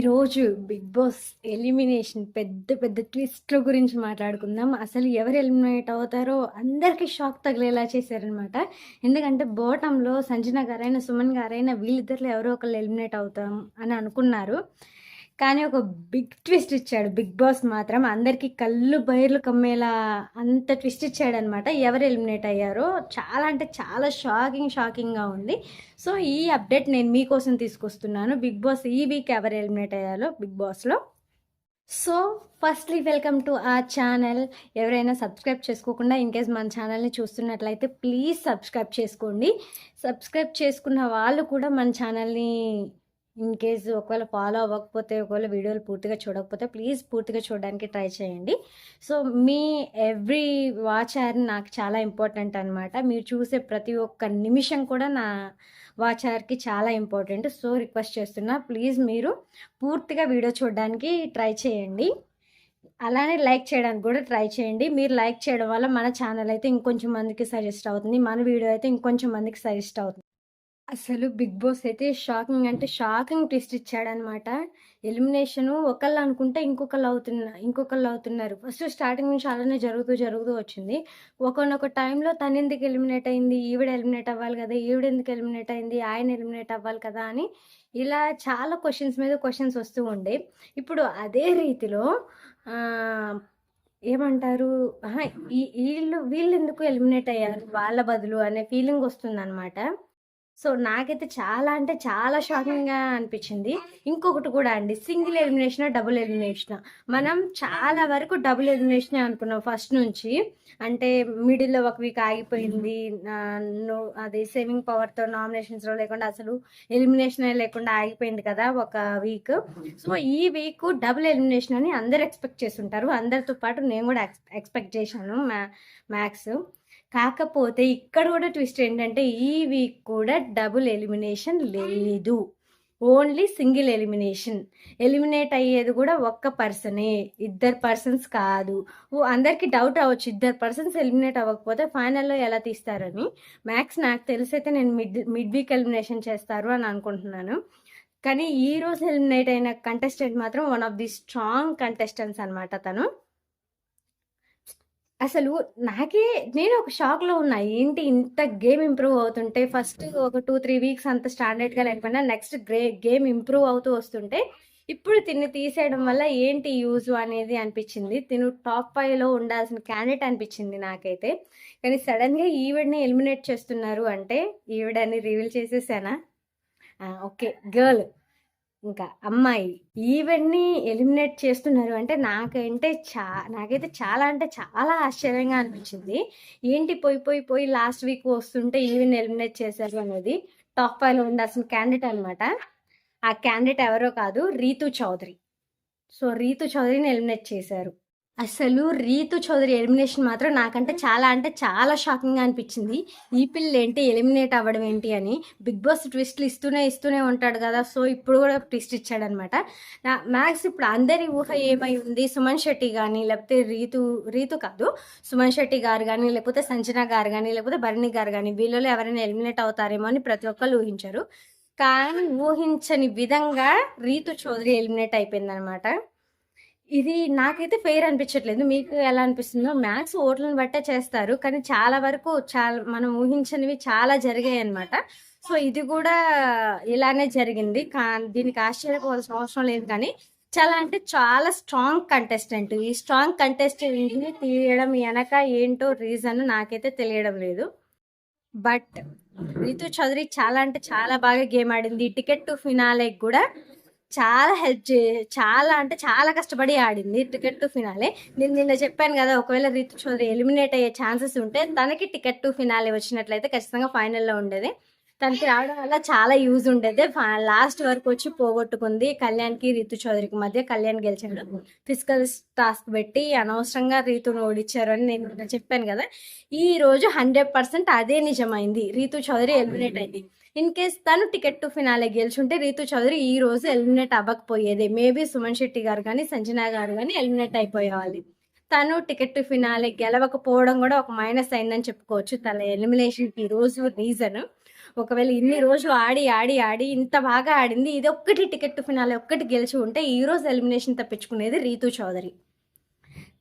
ఈరోజు big boss elimination పెద్ద పెద్ద ట్విస్ట్‌ల గురించి మాట్లాడుకుందాం. అసలు ఎవరు ఎలిమినేట్ అవుతారో అందరికీ షాక్ తగిలేలా చేశారనమాట. ఎందుకంటే బాటమ్‌లో సంజన గారైనా, సుమన్ గారైనా వీళ్ళిద్దరిలో ఎవరో ఒకళ్ళు ఎలిమినేట్ అవుతాం అని అనుకున్నారు. కానీ ఒక బిగ్ ట్విస్ట్ ఇచ్చాడు బిగ్ బాస్ మాత్రం. అందరికీ కళ్ళు బైర్లు కమ్మేలా అంత ట్విస్ట్ ఇచ్చాడనమాట. ఎవరు ఎలిమినేట్ అయ్యారో చాలా అంటే చాలా షాకింగ్‌గా ఉంది. సో, ఈ అప్డేట్ నేను మీకోసం తీసుకొస్తున్నాను. బిగ్ బాస్ ఈ వీక్ ఎవరు ఎలిమినేట్ అయ్యారో బిగ్ బాస్‌లో. So, firstly welcome to our channel. ఎవరైనా సబ్స్క్రైబ్ చేసుకోకుండా ఇన్‌కేస్ మన ఛానల్‌ని చూస్తున్నట్లయితే ప్లీజ్ సబ్స్క్రైబ్ చేసుకోండి. సబ్స్క్రైబ్ చేసుకున్న వాళ్ళు కూడా మన ఛానల్‌ని ఇన్‌కేస్ ఒకవేళ ఫాలో అవ్వకపోతే, ఒకవేళ వీడియోలు పూర్తిగా చూడకపోతే ప్లీజ్ పూర్తిగా చూడడానికి ట్రై చేయండి. So, me every watch hour నాకు చాలా ఇంపార్టెంట్ అనమాట. మీరు చూసే ప్రతి ఒక్క నిమిషం కూడా నా వాచ్ అవర్‌కి చాలా ఇంపార్టెంట్. సో, రిక్వెస్ట్ చేస్తున్నా ప్లీజ్ మీరు పూర్తిగా వీడియో చూడడానికి ట్రై చేయండి. అలానే లైక్ చేయడానికి కూడా ట్రై చేయండి. మీరు లైక్ చేయడం వల్ల మన ఛానల్ అయితే ఇంకొంచెం మందికి సజెస్ట్ అవుతుంది. మన వీడియో అయితే ఇంకొంచెం మందికి సజెస్ట్ అవుతుంది. అసలు బిగ్ బాస్ అయితే షాకింగ్ అంటే షాకింగ్ ట్విస్ట్ ఇచ్చాడనమాట. ఎలిమినేషను ఒకళ్ళు అనుకుంటే ఇంకొకళ్ళు అవుతున్నారు. ఫస్ట్ స్టార్టింగ్ నుంచి అలానే జరుగుతూ వచ్చింది. ఒకానొక టైంలో తనెందుకు ఎలిమినేట్ అయింది? ఈవిడ ఎలిమినేట్ అవ్వాలి కదా! ఈవిడెందుకు ఎలిమినేట్ అయింది? ఆయన ఎలిమినేట్ అవ్వాలి కదా! అని ఇలా చాలా క్వెషన్స్ మీద క్వెషన్స్ వస్తూ ఉండే. ఇప్పుడు అదే రీతిలో ఆహ్, ఏమంటారు? అహా! వీళ్ళెందుకు ఎలిమినేట్ అయ్యారు వాళ్ళ బదులు అనే ఫీలింగ్ వస్తుందనమాట. సో, నాకైతే చాలా అంటే చాలా షాకింగ్‌గా అనిపిచ్చింది. ఇంకొకటి కూడా అండి, సింగిల్ ఎలిమినేషనా? డబుల్ ఎలిమినేషనా? మనం చాలా వరకు డబుల్ ఎలిమినేషనే అనుకున్నాం ఫస్ట్ నుంచి. అంటే మిడిల్‌లో ఒక వీక్ ఆగిపోయింది. అది సేవింగ్ పవర్‌తో నామినేషన్స్‌లో లేకుండా అసలు ఎలిమినేషనే లేకుండా ఆగిపోయింది కదా! ఒక వీక్. సో, ఈ వీక్ డబుల్ ఎలిమినేషన్ అని అందరూ ఎక్స్‌పెక్ట్ చేసుంటారు. అందరితో పాటు నేను కూడా ఎక్స్‌పెక్ట్ చేశాను మ్యాక్స్. కాకపోతే ఇక్కడ కూడా ట్విస్ట్ ఏంటంటే ఈ వీక్ కూడా డబుల్ ఎలిమినేషన్ లేదు. Only single elimination. ఎలిమినేట్ అయ్యేది కూడా ఒక్క పర్సనే, ఇద్దరు పర్సన్స్ కాదు. అందరికీ డౌట్ అవ్వచ్చు, ఇద్దరు పర్సన్స్ ఎలిమినేట్ అవ్వకపోతే ఫైనల్లో ఎలా తీస్తారని. మ్యాక్స్ నాకు తెలిసైతే నేను మిడ్ వీక్ ఎలిమినేషన్ చేస్తారు అని అనుకుంటున్నాను. కానీ ఈ రోజు ఎలిమినేట్ అయిన కంటెస్టెంట్ మాత్రం one of the strong contestants అనమాట తను. అసలు నాకే నేను ఒక షాక్‌లో ఉన్నా. ఏంటి ఇంత గేమ్ ఇంప్రూవ్ అవుతుంటే ఫస్ట్ ఒక 2, 3 వీక్స్ అంత స్టాండర్డ్‌గా లేకపోయినా నెక్స్ట్ గేమ్ ఇంప్రూవ్ అవుతూ వస్తుంటే, ఇప్పుడు తిన్ని తీసేయడం వల్ల ఏంటి యూజు అనేది అనిపిచ్చింది. తిను టాప్ 5లో ఉండాల్సిన క్యాండిడేట్ అనిపిచ్చింది నాకైతే. కానీ సడెన్‌గా ఈవిడని ఎలిమినేట్ చేస్తున్నారు అంటే, ఈవిడని రివీల్ చేసేసానా? ఓకే. గర్ల్. ఇంకా అమ్మాయి. ఈవెన్ని ఎలిమినేట్ చేస్తున్నారు అంటే నాకైతే చాలా అంటే చాలా ఆశ్చర్యంగా అనిపించింది. ఏంటి పోయి లాస్ట్ వీక్ వస్తుంటే ఈవెన్ని ఎలిమినేట్ చేశారు అనేది. టాప్ 5లో ఉండాల్సిన క్యాండిడేట్ అనమాట. ఆ క్యాండిడేట్ ఎవరో కాదు, రీతూ చౌదరి. సో, రీతూ చౌదరిని ఎలిమినేట్ చేశారు. అసలు రీతు చౌదరి ఎలిమినేషన్ మాత్రం నాకంటే చాలా అంటే చాలా షాకింగ్‌గా అనిపించింది. ఈ పిల్లేంటి ఎలిమినేట్ అవ్వడం ఏంటి అని. బిగ్ బాస్ ట్విస్ట్‌లు ఇస్తూనే ఉంటాడు కదా! సో, ఇప్పుడు కూడా ట్విస్ట్ ఇచ్చాడనమాట. మ్యాక్స్ ఇప్పుడు అందరి ఊహ ఏమై ఉంది, సుమన్ శెట్టి గాని, లేకపోతే రీతు కాదు, సుమన్ శెట్టి గారు గాని, లేకపోతే సంజన గారు గాని, లేకపోతే భరణి గారు గాని వీళ్ళలో ఎవరైనా ఎలిమినేట్ అవుతారేమో అని ప్రతి ఒక్కళ్ళు ఊహించారు. కానీ ఊహించని విధంగా రీతు చౌదరి ఎలిమినేట్ అయిపోయిందనమాట. ఇది నాకైతే ఫెయిర్ అనిపించట్లేదు. మీకు ఎలా అనిపిస్తుందో? మ్యాక్స్ ఓట్లను బట్టే చేస్తారు. కానీ చాలా వరకు మనం ఊహించనివి చాలా జరిగాయన్నమాట. సో, ఇది కూడా ఇలానే జరిగింది. దీనికి ఆశ్చర్యపోవాల్సిన అవసరం లేదు కానీ, చాలా అంటే చాలా స్ట్రాంగ్ కంటెస్టెంట్. ఈ స్ట్రాంగ్ కంటెస్టెంట్‌ని తీయడం వెనక ఏంటో రీజన్ నాకైతే తెలియడం లేదు. బట్ రితు చౌదరి చాలా అంటే చాలా బాగా గేమ్ ఆడింది. టికెట్ టు ఫినాలేకి కూడా చాలా అంటే చాలా కష్టపడి ఆడింది టికెట్ టు ఫినాలే. నేను నిన్న చెప్పాను కదా, ఒకవేళ రితు చౌదరి ఎలిమినేట్ అయ్యే ఛాన్సెస్ ఉంటే తనకి టికెట్ టు ఫినాలే వచ్చినట్లయితే ఖచ్చితంగా ఫైనల్లో ఉండేది. తనకి రావడం వల్ల చాలా యూజ్ ఉండేది. లాస్ట్ వరకు వచ్చి పోగొట్టుకుంది. కళ్యాణ్కి రితు చౌదరికి మధ్య కళ్యాణ్ గెలిచాడు. ఫిజికల్ టాస్క్ పెట్టి అనవసరంగా రీతును ఓడించారు అని నేను చెప్పాను కదా. ఈ రోజు 100% అదే నిజమైంది. రీతు చౌదరి ఎలిమినేట్ అయింది. ఇన్ కేస్ తను టికెట్ టు ఫినాలే గెలుచుంటే రీతు చౌదరి ఈ రోజు ఎలిమినేట్ అవ్వకపోయేది. మేబీ సుమన్ శెట్టి గారు కానీ, సంజన గారు కానీ ఎలిమినేట్ అయిపోయేవాళ్ళు. తను టికెట్ టు ఫినాలే గెలవకపోవడం కూడా ఒక మైనస్ అయిందని చెప్పుకోవచ్చు తన ఎలిమినేషన్కి ఈ రోజు రీజన్. ఒకవేళ ఇన్ని రోజులు ఆడి ఆడి ఆడి ఇంత బాగా ఆడింది, ఇది ఒక్కటి టికెట్ టు ఫినాలే ఒక్కటి గెలిచి ఉంటే ఈ రోజు ఎలిమినేషన్ తప్పించుకునేది రీతూ చౌదరి.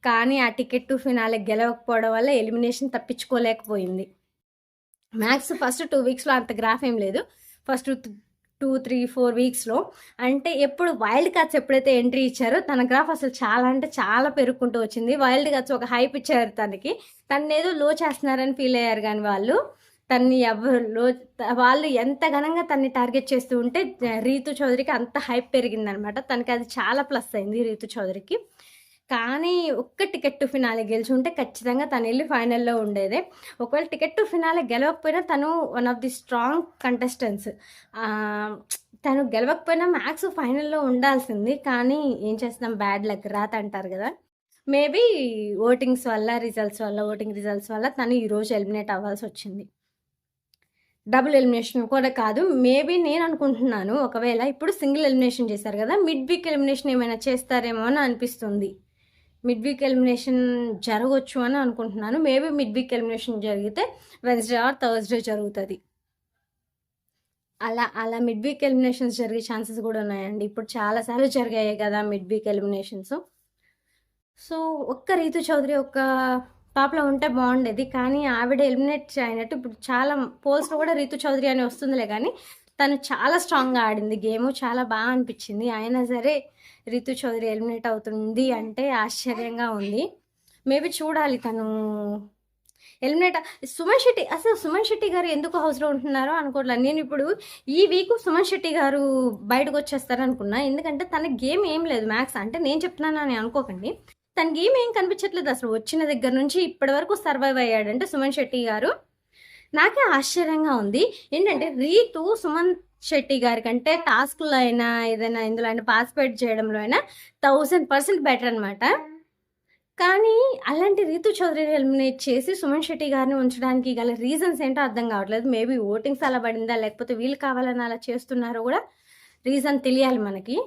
కానీ ఆ టికెట్ టు ఫినాలే గెలవకపోవడం వల్ల ఎలిమినేషన్ తప్పించుకోలేకపోయింది. మ్యాక్స్ ఫస్ట్ 2 వీక్స్లో అంత గ్రాఫ్ ఏం లేదు, ఫస్ట్ 2, 3, 4 వీక్స్లో. అంటే ఎప్పుడు వైల్డ్ కార్డ్స్ ఎప్పుడైతే ఎంట్రీ ఇచ్చారో తన గ్రాఫ్ అసలు చాలా అంటే చాలా పెరుగుకుంటూ వచ్చింది. వైల్డ్ కార్డ్స్ ఒక హైప్ ఇచ్చారు తనకి, తను ఏదో లో చేస్తున్నారని ఫీల్ అయ్యారు. కానీ తన్ని ఎవరు వాళ్ళు ఎంత ఘనంగా తన్ని టార్గెట్ చేస్తూ ఉంటే రీతు చౌదరికి అంత హైప్ పెరిగిందనమాట. తనకి అది చాలా ప్లస్ అయింది రీతు చౌదరికి. కానీ ఒక్క టికెట్ టు ఫినాలే గెలిచి ఉంటే ఖచ్చితంగా తను వెళ్ళి ఫైనల్లో ఉండేదే. ఒకవేళ టికెట్ టు ఫినాలే గెలవకపోయినా తను one of the strong contestants. తను గెలవకపోయినా మ్యాక్స్ ఫైనల్లో ఉండాల్సింది. కానీ ఏం చేస్తాం, బ్యాడ్ లక్, రాత అంటారు కదా. మేబీ ఓటింగ్ రిజల్ట్స్ వల్ల తను ఈరోజు ఎలిమినేట్ అవ్వాల్సి వచ్చింది. డబుల్ ఎలిమినేషన్ కూడా కాదు, మేబీ నేను అనుకుంటున్నాను ఒకవేళ ఇప్పుడు సింగిల్ ఎలిమినేషన్ చేశారు కదా, మిడ్ వీక్ ఎలిమినేషన్ ఏమైనా చేస్తారేమో అని అనిపిస్తుంది. మిడ్ వీక్ ఎలిమినేషన్ జరగవచ్చు అని అనుకుంటున్నాను. మేబీ మిడ్ వీక్ ఎలిమినేషన్ జరిగితే వెన్స్డే ఆర్ థర్స్డే జరుగుతుంది. అలా మిడ్ వీక్ ఎలిమినేషన్స్ జరిగే ఛాన్సెస్ కూడా ఉన్నాయండి. ఇప్పుడు చాలాసార్లు జరిగాయి కదా మిడ్ వీక్ ఎలిమినేషన్స్. సో ఒక్క రీతు చౌదరి ఒక్క టాప్లో ఉంటే బాగుండేది. కానీ ఆవిడ ఎలిమినేట్ అయినట్టు ఇప్పుడు చాలా పోల్స్లో కూడా రీతు చౌదరి అని వస్తుందిలే. కానీ తను చాలా స్ట్రాంగ్గా ఆడింది గేమ్, చాలా బాగా అనిపించింది. అయినా సరే రీతు చౌదరి ఎలిమినేట్ అవుతుంది అంటే ఆశ్చర్యంగా ఉంది. మేబీ చూడాలి తను ఎలిమినేట్. సుమన్ శెట్టి గారు ఎందుకు హౌస్లో ఉంటున్నారో అనుకోవట్లేదు. నేను ఇప్పుడు ఈ వీక్ సుమన్ శెట్టి గారు బయటకు వచ్చేస్తారు అనుకున్నా. ఎందుకంటే తన గేమ్ ఏం లేదు మ్యాక్స్, అంటే నేను చెప్తున్నాను అని అనుకోకండి, తన గేమ్ ఏం కనిపించట్లేదు అసలు. వచ్చిన దగ్గర నుంచి ఇప్పటి వరకు సర్వైవ్ అయ్యాడంటే సుమన్ శెట్టి గారు. నాకే ఆశ్చర్యంగా ఉంది ఏంటంటే రీతు సుమన్ శెట్టి గారి కంటే టాస్క్లో అయినా ఏదైనా ఇందులో అయినా పార్టిసిపేట్ చేయడంలో అయినా 1000% బెటర్ అనమాట. కానీ అలాంటి రీతు చౌదరిని ఎలిమినేట్ చేసి సుమన్ శెట్టి గారిని ఉంచడానికి గల రీజన్స్ ఏంటో అర్థం కావట్లేదు. మేబీ ఓటింగ్స్ అలా పడిందా, లేకపోతే వీళ్ళు కావాలని అలా చేస్తున్నారో కూడా రీజన్ తెలియాలి మనకి.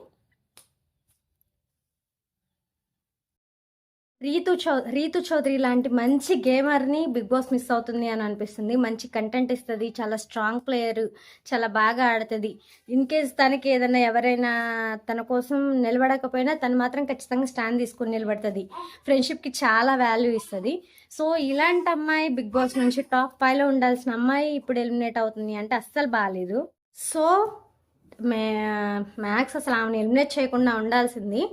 రీతు చౌదరి లాంటి మంచి గేమర్ని బిగ్ బాస్ మిస్ అవుతుంది అని అనిపిస్తుంది. మంచి కంటెంట్ ఇస్తుంది, చాలా స్ట్రాంగ్ ప్లేయర్, చాలా బాగా ఆడుతుంది. ఇన్ కేస్ తనకి ఏదైనా ఎవరైనా తన కోసం నిలబడకపోయినా తను మాత్రం ఖచ్చితంగా స్టాండ్ తీసుకుని నిలబడుతుంది. ఫ్రెండ్షిప్కి చాలా వాల్యూ ఇస్తుంది. సో ఇలాంటి అమ్మాయి బిగ్ బాస్ నుంచి టాప్ 5లో ఉండాల్సిన అమ్మాయి ఇప్పుడు ఎలిమినేట్ అవుతుంది అంటే అస్సలు బాగాలేదు. సో మ్యాక్స్ అసలు ఆమెను ఎలిమినేట్ చేయకుండా ఉండాల్సింది.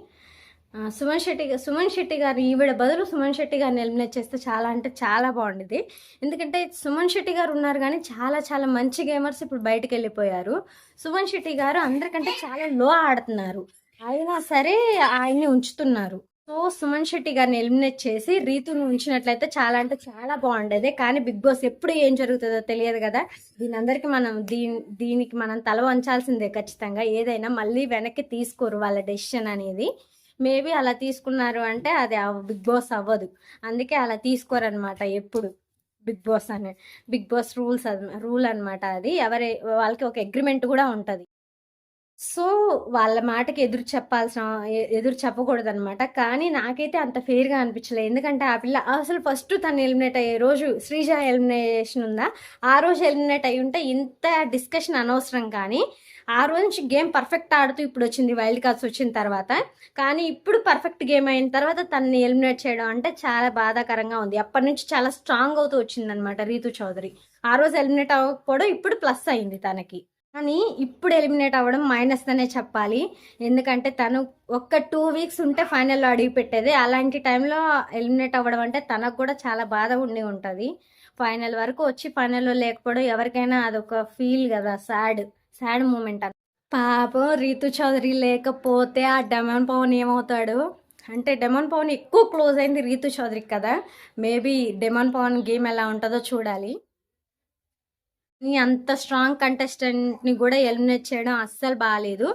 సుమన్ శెట్టి గారు ఈవిడ బదులు సుమన్ శెట్టి గారిని ఎలిమినేట్ చేస్తే చాలా అంటే చాలా బాగుండేది. ఎందుకంటే సుమన్ శెట్టి గారు ఉన్నారు కానీ చాలా చాలా మంచి గేమర్స్ ఇప్పుడు బయటకు వెళ్ళిపోయారు. సుమన్ శెట్టి గారు అందరికంటే చాలా లో ఆడుతున్నారు, అయినా సరే ఆయన్ని ఉంచుతున్నారు. సో సుమన్ శెట్టి గారిని ఎలిమినేట్ చేసి రీతుని ఉంచినట్లయితే చాలా అంటే చాలా బాగుండేది. కానీ బిగ్ బాస్ ఎప్పుడు ఏం జరుగుతుందో తెలియదు కదా. దీనికి మనం తల వంచాల్సిందే ఖచ్చితంగా. ఏదైనా మళ్ళీ వెనక్కి తీసుకోరు వాళ్ళ డెసిషన్ అనేది. మేబీ అలా తీసుకున్నారు అంటే అది బిగ్ బాస్ అవ్వదు, అందుకే అలా తీసుకోరనమాట ఎప్పుడు. బిగ్ బాస్ రూల్ అనమాట అది. వాళ్ళకి ఒక అగ్రిమెంట్ కూడా ఉంటుంది. సో వాళ్ళ మాటకి ఎదురు చెప్పకూడదు అనమాట. కానీ నాకైతే అంత ఫెయిర్గా అనిపించలేదు. ఎందుకంటే ఆ పిల్ల అసలు ఫస్ట్ తను ఎలిమినేట్ అయ్యే రోజు శ్రీజ ఎలిమినేషన్ ఉందా, ఆ రోజు ఎలిమినేట్ అయ్యి ఉంటే ఇంత డిస్కషన్ అనవసరం. కానీ ఆ రోజు నుంచి గేమ్ పర్ఫెక్ట్ ఆడుతూ ఇప్పుడు వచ్చింది వైల్డ్ కార్డ్స్ వచ్చిన తర్వాత. కానీ ఇప్పుడు పర్ఫెక్ట్ గేమ్ అయిన తర్వాత తనని ఎలిమినేట్ చేయడం అంటే చాలా బాధాకరంగా ఉంది. అప్పటి నుంచి చాలా స్ట్రాంగ్ అవుతూ వచ్చిందనమాట రీతు చౌదరి. ఆ రోజు ఎలిమినేట్ అవ్వకపోవడం ఇప్పుడు ప్లస్ అయింది తనకి. కానీ ఇప్పుడు ఎలిమినేట్ అవ్వడం మైనస్ అనే చెప్పాలి. ఎందుకంటే తను ఒక్క 2 వీక్స్ ఉంటే ఫైనల్లో అడిగి పెట్టేది. అలాంటి టైంలో ఎలిమినేట్ అవ్వడం అంటే తనకు కూడా చాలా బాధ ఉండి ఉంటుంది. ఫైనల్ వరకు వచ్చి ఫైనల్లో లేకపోవడం ఎవరికైనా అదొక ఫీల్ కదా, సాడ్ మూమెంట్. పాపం రీతు చౌదరి లేకపోతే ఆ డెమన్ పవన్ ఏమవుతాడు అంటే, డెమన్ పవన్ ఎక్కువ క్లోజ్ అయింది రీతు చౌదరికి కదా. మేబీ డెమన్ పవన్ గేమ్ ఎలా ఉంటుందో చూడాలి. అంత స్ట్రాంగ్ కంటెస్టెంట్ని కూడా ఎలిమినేట్ చేయడం అస్సలు బాగాలేదు.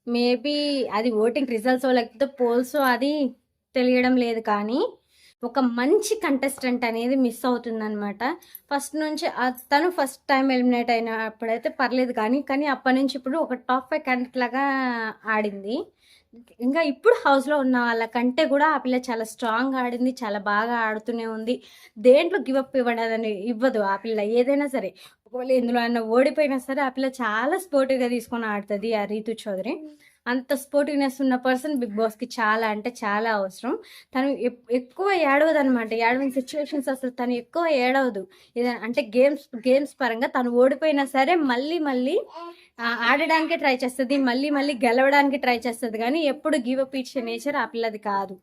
మేబీ అది ఓటింగ్ రిజల్ట్స్ లేకపోతే పోల్స్ అది తెలియడం లేదు. కానీ ఒక మంచి కంటెస్టెంట్ అనేది మిస్ అవుతుందన్నమాట. ఫస్ట్ నుంచి తను ఫస్ట్ టైం ఎలిమినేట్ అయినప్పుడైతే పర్లేదు, కానీ అప్పటి నుంచి ఇప్పుడు ఒక టాప్ 5 క్యాండిడేట్ లాగా ఆడింది. ఇంకా ఇప్పుడు హౌస్‌లో ఉన్న వాళ్ళకంటే కూడా ఆ పిల్ల చాలా స్ట్రాంగ్‌గా ఆడింది. చాలా బాగా ఆడుతూనే ఉంది. దేంట్లో గివ్ అప్ ఇవ్వదు ఆ పిల్ల ఏదైనా సరే. ఒకవేళ ఎందులో అన్నా ఓడిపోయినా సరే ఆ పిల్ల చాలా స్పోర్టివ్‌గా తీసుకొని ఆడుతది ఆ రీతు చౌదరి. అంత స్పోర్టివ్‌నెస్ ఉన్న పర్సన్ బిగ్ బాస్‌కి చాలా అంటే చాలా అవసరం. తను ఎక్కువ ఏడవదనమాట. ఏడవని సిట్యుయేషన్స్ అసలు తను ఎక్కువ ఏడవదు. అంటే గేమ్స్ పరంగా తను ఓడిపోయినా సరే మళ్ళీ మళ్ళీ ఆడడానికే ట్రై చేస్తది. మళ్ళీ మళ్ళీ గెలవడానికి ట్రై చేస్తది గానీ ఎప్పుడు గివ్ అప్ ఇచ్చే నేచర్ ఆ పిల్లది కాదు.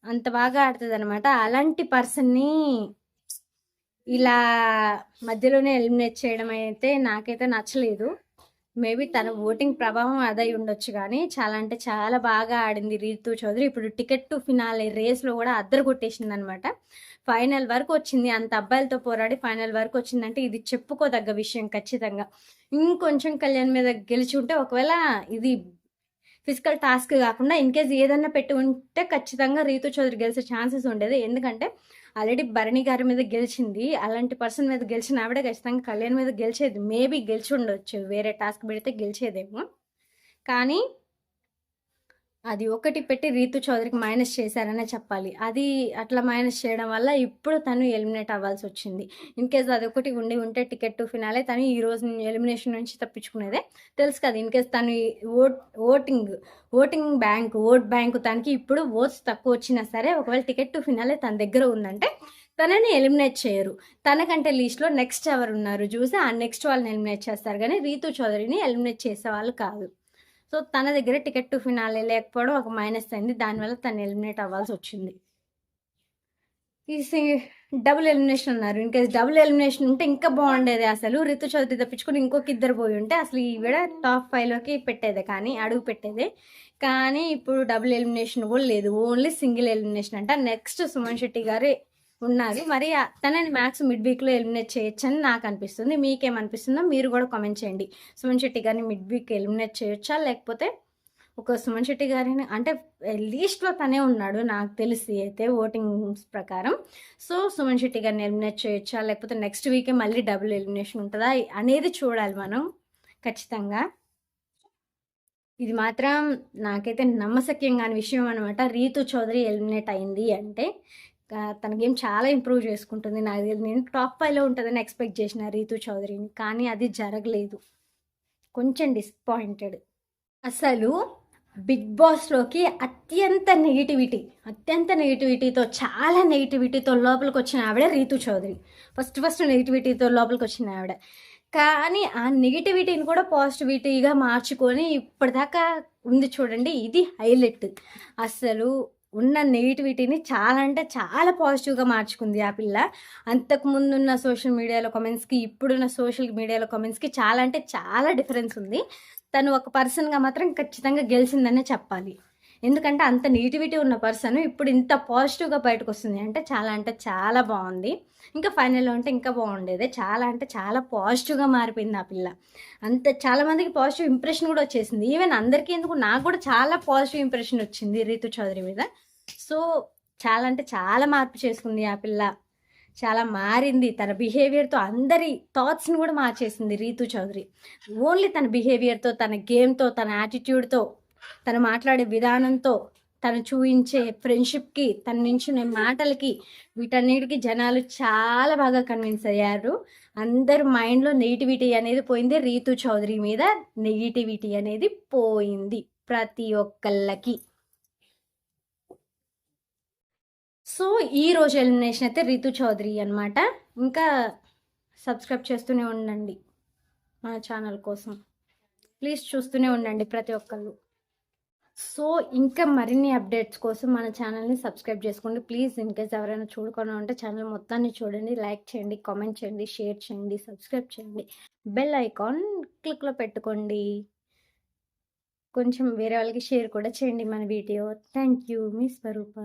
అంత బాగా ఆడుతదనమాట. అలాంటి పర్సన్‌ని ఇలా మధ్యలోనే ఎలిమినేట్ చేయడం అయితే నాకైతే నచ్చలేదు. మేబీ తన ఓటింగ్ ప్రభావం అదై ఉండొచ్చు గానీ చాలా అంటే చాలా బాగా ఆడింది రీతు చౌదరి. ఇప్పుడు టికెట్ టు ఫినాలే రేస్‌లో కూడా అద్దరు కొట్టేసిందనమాట. ఫైనల్ వరకు వచ్చింది. అంత అబ్బాయిలతో పోరాడి ఫైనల్ వరకు వచ్చిందంటే ఇది చెప్పుకోదగ్గ విషయం ఖచ్చితంగా. ఇంకొంచెం కళ్యాణ్ మీద గెలిచి ఉంటే ఒకవేళ ఇది ఫిజికల్ టాస్క్ కాకుండా ఇన్‌కేస్ ఏదన్నా పెట్టి ఉంటే ఖచ్చితంగా రీతు చౌదరి గెలిచే ఛాన్సెస్ ఉండేది. ఎందుకంటే ఆల్రెడీ భరణి గారి మీద గెలిచింది. అలాంటి పర్సన్ మీద గెలిచిన ఆవిడ ఖచ్చితంగా కళ్యాణ్ మీద గెలిచేది. మేబీ గెలిచి ఉండొచ్చు. వేరే టాస్క్ పెడితే గెలిచేదేమో. కానీ అది ఒకటి పెట్టి రీతు చౌదరికి మైనస్ చేశారనే చెప్పాలి. అది అట్లా మైనస్ చేయడం వల్ల ఇప్పుడు తను ఎలిమినేట్ అవ్వాల్సి వచ్చింది. ఇన్‌కేస్ అదొకటి ఉండి ఉంటే టికెట్ టు ఫినాలే తను ఈ రోజు ఎలిమినేషన్ నుంచి తప్పించుకునేదే. తెలుసు కదా! ఇన్‌కేస్ తను ఓట్ ఓటింగ్ ఓట్ బ్యాంక్ తనకి ఇప్పుడు ఓట్స్ తక్కువ వచ్చినా సరే ఒకవేళ టికెట్ టు ఫినాలే తన దగ్గర ఉందంటే తనని ఎలిమినేట్ చేయరు. తనకంటే లిస్ట్‌లో నెక్స్ట్ ఎవరున్నారు చూసి ఆ నెక్స్ట్ వాళ్ళని ఎలిమినేట్ చేస్తారు గానీ రీతు చౌదరిని ఎలిమినేట్ చేసేవాళ్ళు కాదు. సో తన దగ్గర టికెట్ టు ఫినాలే లేకపోవడం ఒక మైనస్ అయింది. దానివల్ల తను ఎలిమినేట్ అవ్వాల్సి వచ్చింది. ఈ డబుల్ ఎలిమినేషన్ అన్నారు. ఇన్‌కేస్ డబుల్ ఎలిమినేషన్ ఉంటే ఇంకా బాగుండేది అసలు. రితు చౌదరి తప్పించుకొని ఇంకొక ఇద్దరు పోయి ఉంటే అసలు ఈవిడ టాప్ 5లోకి పెట్టేదే కానీ అడుగు పెట్టేదే. కానీ ఇప్పుడు డబుల్ ఎలిమినేషన్ కూడా లేదు. ఓన్లీ సింగిల్ ఎలిమినేషన్ అంట. నెక్స్ట్ సుమన్ శెట్టి గారే ఉన్నారు. మరి తనని మ్యాక్స్ మిడ్ వీక్లో ఎలిమినేట్ చేయొచ్చని నాకు అనిపిస్తుంది. మీకేమనిపిస్తుందో మీరు కూడా కామెంట్ చేయండి. సుమన్ శెట్టి గారిని మిడ్ వీక్ ఎలిమినేట్ చేయొచ్చా? లేకపోతే ఒక సుమన్ శెట్టి గారిని అంటే లీస్ట్‌లో తనే ఉన్నాడు నాకు తెలిసి అయితే ఓటింగ్స్ ప్రకారం. సో సుమన్ శెట్టి గారిని ఎలిమినేట్ చేయొచ్చా? లేకపోతే నెక్స్ట్ వీకే మళ్ళీ డబుల్ ఎలిమినేషన్ ఉంటదా? అనేది చూడాలి మనం ఖచ్చితంగా. ఇది మాత్రం నాకైతే నమ్మశక్యం కాని విషయం అనమాట. రీతు చౌదరి ఎలిమినేట్ అయింది అంటే తన గేమ్ చాలా ఇంప్రూవ్ చేసుకుంటుంది. నాకు నేను టాప్ 5లో ఉంటుందని ఎక్స్పెక్ట్ చేసిన రీతు చౌదరిని. కానీ అది జరగలేదు. కొంచెం డిసప్పాయింటెడ్. అసలు బిగ్ బాస్‌లోకి అత్యంత నెగిటివిటీతో చాలా నెగిటివిటీతో లోపలికొచ్చిన ఆవిడ రీతు చౌదరి. ఫస్ట్ నెగిటివిటీతో లోపలికొచ్చిన ఆవిడ. కానీ ఆ నెగిటివిటీని కూడా పాజిటివిటీగా మార్చుకొని ఇప్పటిదాకా ఉంది చూడండి. ఇది హైలైట్. అసలు ఉన్న నెగిటివిటీని చాలా అంటే చాలా పాజిటివ్‌గా మార్చుకుంది ఆ పిల్ల. అంతకుముందున్న సోషల్ మీడియాలో కామెంట్స్‌కి, ఇప్పుడున్న సోషల్ మీడియాలో కామెంట్స్‌కి చాలా అంటే చాలా డిఫరెన్స్ ఉంది. తను ఒక పర్సన్‌గా మాత్రం ఖచ్చితంగా గెలిచిందనే చెప్పాలి. ఎందుకంటే అంత నెగిటివిటీ ఉన్న పర్సన్ ఇప్పుడు ఇంత పాజిటివ్‌గా బయటకొస్తుంది అంటే చాలా బాగుంది. ఇంకా ఫైనల్‌లో ఉంటే ఇంకా బాగుండేది. చాలా అంటే చాలా పాజిటివ్‌గా మారిపోయింది ఆ పిల్ల. చాలా మందికి పాజిటివ్ ఇంప్రెషన్ కూడా వచ్చేసింది. ఈవెన్ అందరికీ ఎందుకు నాకు కూడా చాలా పాజిటివ్ ఇంప్రెషన్ వచ్చింది రీతు చౌదరి మీద. సో చాలా అంటే చాలా మార్పు చేసుకుంది ఆ పిల్ల. చాలా మారింది. తన బిహేవియర్‌తో అందరి థాట్స్‌ని కూడా మార్చేసింది రీతు చౌదరి. ఓన్లీ తన బిహేవియర్‌తో, తన గేమ్‌తో, తన యాటిట్యూడ్‌తో, తను మాట్లాడే విధానంతో, తను చూయించే ఫ్రెండ్‌షిప్‌కి, తను నించునే మాటలకి, వీటన్నిటికి జనాలు చాలా బాగా కన్విన్స్ అయ్యారు. అందరి మైండ్‌లో నెగిటివిటీ అనేది పోయింది. రీతు చౌదరి మీద నెగిటివిటీ అనేది పోయింది ప్రతి ఒక్కళ్ళకి. సో ఈరోజు ఎలిమినేషన్ అయితే రితు చౌదరి అనమాట. ఇంకా సబ్స్క్రైబ్ చేస్తూనే ఉండండి మన ఛానల్ కోసం. ప్లీజ్ చూస్తూనే ఉండండి ప్రతి ఒక్కళ్ళు. సో ఇంకా మరిన్ని అప్డేట్స్ కోసం మన ఛానల్ని సబ్స్క్రైబ్ చేసుకోండి ప్లీజ్. ఇన్కేస్ ఎవరైనా చూడకుండా ఉంటే ఛానల్ మొత్తాన్ని చూడండి, లైక్ చేయండి, కామెంట్ చేయండి, షేర్ చేయండి, సబ్స్క్రైబ్ చేయండి, బెల్ ఐకాన్ క్లిక్లో పెట్టుకోండి. కొంచెం వేరే వాళ్ళకి షేర్ కూడా చేయండి మన వీడియో. Thank you. మీ స్వరూప.